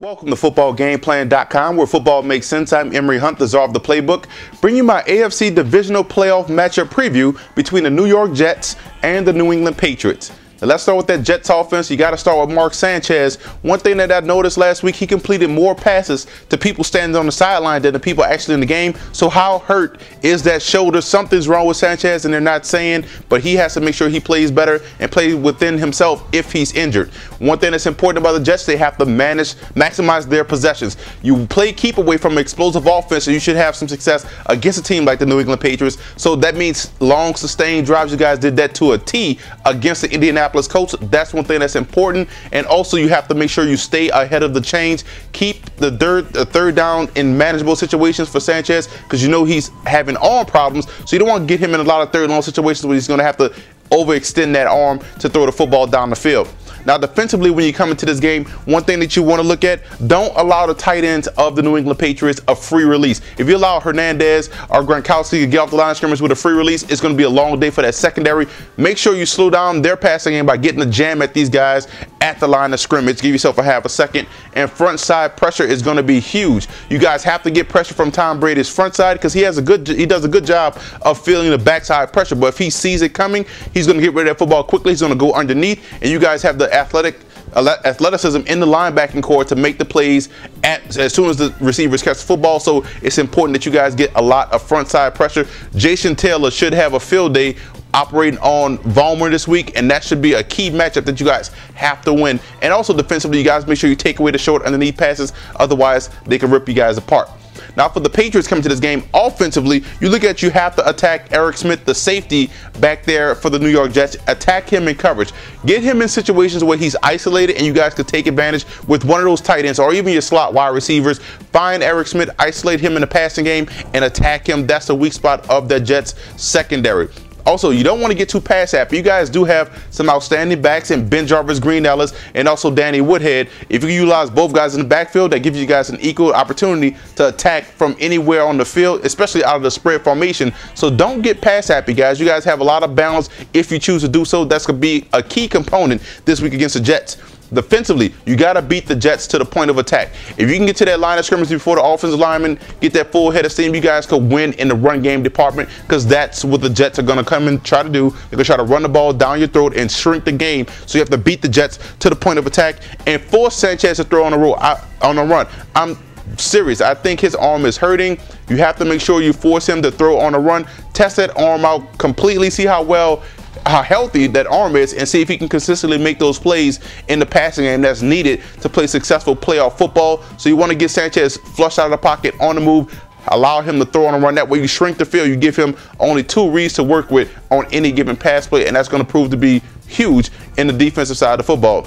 Welcome to footballgameplan.com, where football makes sense. I'm Emory Hunt, the czar of the playbook, bringing you my AFC Divisional playoff matchup preview between the New York Jets and the New England Patriots. Now let's start with that Jets offense. You got to start with Mark Sanchez. One thing that I noticed last week, he completed more passes to people standing on the sideline than the people actually in the game. So how hurt is that shoulder? Something's wrong with Sanchez, and they're not saying, but he has to make sure he plays better and plays within himself if he's injured. One thing that's important about the Jets, they have to maximize their possessions. You play keep away from explosive offense, so you should have some success against a team like the New England Patriots. So that means long, sustained drives. You guys did that to a T against the Indianapolis Colts. That's one thing that's important. And also, you have to make sure you stay ahead of the chains. Keep the third down in manageable situations for Sanchez, because you know he's having arm problems. So you don't want to get him in a lot of third down situations where he's going to have to overextend that arm to throw the football down the field. Now, defensively, when you come into this game, one thing that you want to look at, don't allow the tight ends of the New England Patriots a free release. If you allow Hernandez or Gronkowski to get off the line of scrimmage with a free release, it's going to be a long day for that secondary. Make sure you slow down their passing game by getting a jam at these guys at the line of scrimmage. Give yourself a half a second. And front side pressure is going to be huge. You guys have to get pressure from Tom Brady's front side, because he does a good job of feeling the backside pressure. But if he sees it coming, he's going to get rid of that football quickly. He's going to go underneath, and you guys have the athleticism in the linebacking core to make the plays as soon as the receivers catch the football. So it's important that you guys get a lot of front side pressure. Jason Taylor should have a field day operating on Vollmer this week, and that should be a key matchup that you guys have to win. And also defensively, you guys make sure you take away the short underneath passes, otherwise they can rip you guys apart. Now, for the Patriots coming to this game, offensively, you have to attack Eric Smith, the safety back there for the New York Jets. Attack him in coverage. Get him in situations where he's isolated, and you guys could take advantage with one of those tight ends or even your slot wide receivers. Find Eric Smith, isolate him in the passing game, and attack him. That's the weak spot of the Jets secondary. Also, you don't want to get too pass happy. You guys do have some outstanding backs in Ben Jarvis, Green Ellis, and also Danny Woodhead. If you utilize both guys in the backfield, that gives you guys an equal opportunity to attack from anywhere on the field, especially out of the spread formation. So don't get pass happy, guys. You guys have a lot of balance if you choose to do so. That's going to be a key component this week against the Jets. Defensively, you got to beat the Jets to the point of attack. If you can get to that line of scrimmage before the offensive lineman get that full head of steam, you guys could win in the run game department, because that's what the Jets are going to come and try to do. They're going to try to run the ball down your throat and shrink the game. So you have to beat the Jets to the point of attack and force Sanchez to throw on a run. I'm serious. I think his arm is hurting. You have to make sure you force him to throw on a run. Test that arm out completely. See how healthy that arm is, and see if he can consistently make those plays in the passing game that's needed to play successful playoff football. So you want to get Sanchez flushed out of the pocket on the move, allow him to throw on a run. That way you shrink the field. You give him only 2 reads to work with on any given pass play, and that's going to prove to be huge in the defensive side of the football.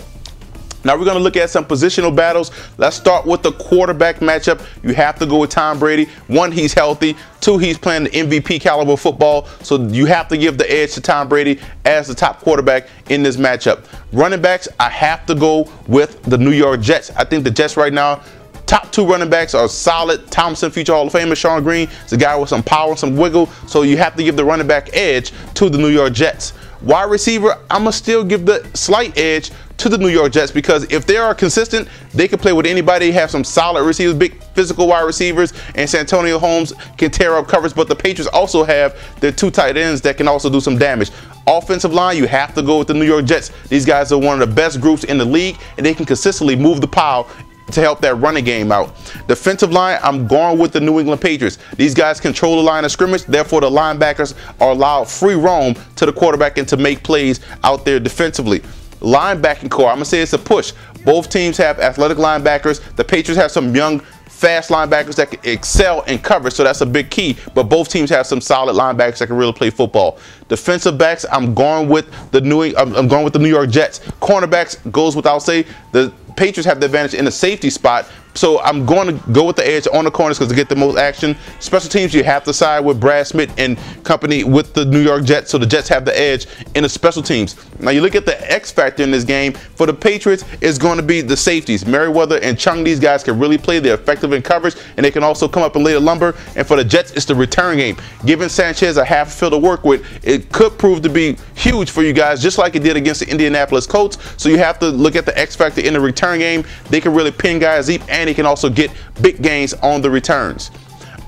Now we're going to look at some positional battles. Let's start with the quarterback matchup. You have to go with Tom Brady. 1, he's healthy. 2, he's playing the MVP caliber football. So you have to give the edge to Tom Brady as the top quarterback in this matchup. Running backs, I have to go with the New York Jets. I think the Jets right now, top 2 running backs are solid. Thompson, future Hall of Famer. Sean Green is a guy with some power and some wiggle. So you have to give the running back edge to the New York Jets. Wide receiver, I'm going to still give the slight edge to the New York Jets, because if they are consistent, they can play with anybody. They have some solid receivers, big physical wide receivers, and Santonio Holmes can tear up coverage. But the Patriots also have their 2 tight ends that can also do some damage. Offensive line, you have to go with the New York Jets. These guys are one of the best groups in the league, and they can consistently move the pile to help that running game out. Defensive line, I'm going with the New England Patriots. These guys control the line of scrimmage, therefore the linebackers are allowed free roam to the quarterback and to make plays out there defensively. Linebacking core, I'm going to say it's a push. Both teams have athletic linebackers. The Patriots have some young, fast linebackers that can excel in coverage, so that's a big key. But both teams have some solid linebackers that can really play football. Defensive backs, I'm going with the New York Jets. Cornerbacks, goes without saying. The Patriots have the advantage in the safety spot. So I'm going to go with the edge on the corners because to get the most action. Special teams, you have to side with Brad Smith and company with the New York Jets, so the Jets have the edge in the special teams. Now you look at the X factor in this game for the Patriots is going to be the safeties. Merriweather and Chung, these guys can really play. They're effective in coverage, and they can also come up and lay the lumber. And for the Jets, it's the return game. Giving Sanchez a half field to work with, it could prove to be huge for you guys, just like it did against the Indianapolis Colts. So you have to look at the X factor in the return game. They can really pin guys deep, and he can also get big gains on the returns.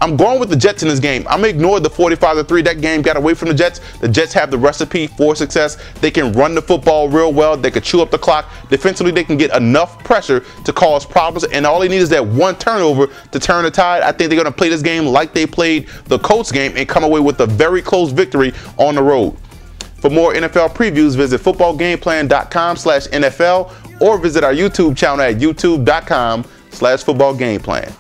I'm going with the Jets in this game. I'm going to ignore the 45-3. That game got away from the Jets. The Jets have the recipe for success. They can run the football real well. They can chew up the clock. Defensively, they can get enough pressure to cause problems, and all they need is that one turnover to turn the tide. I think they're going to play this game like they played the Colts game and come away with a very close victory on the road. For more NFL previews, visit footballgameplan.com/NFL or visit our YouTube channel at youtube.com/footballgameplan.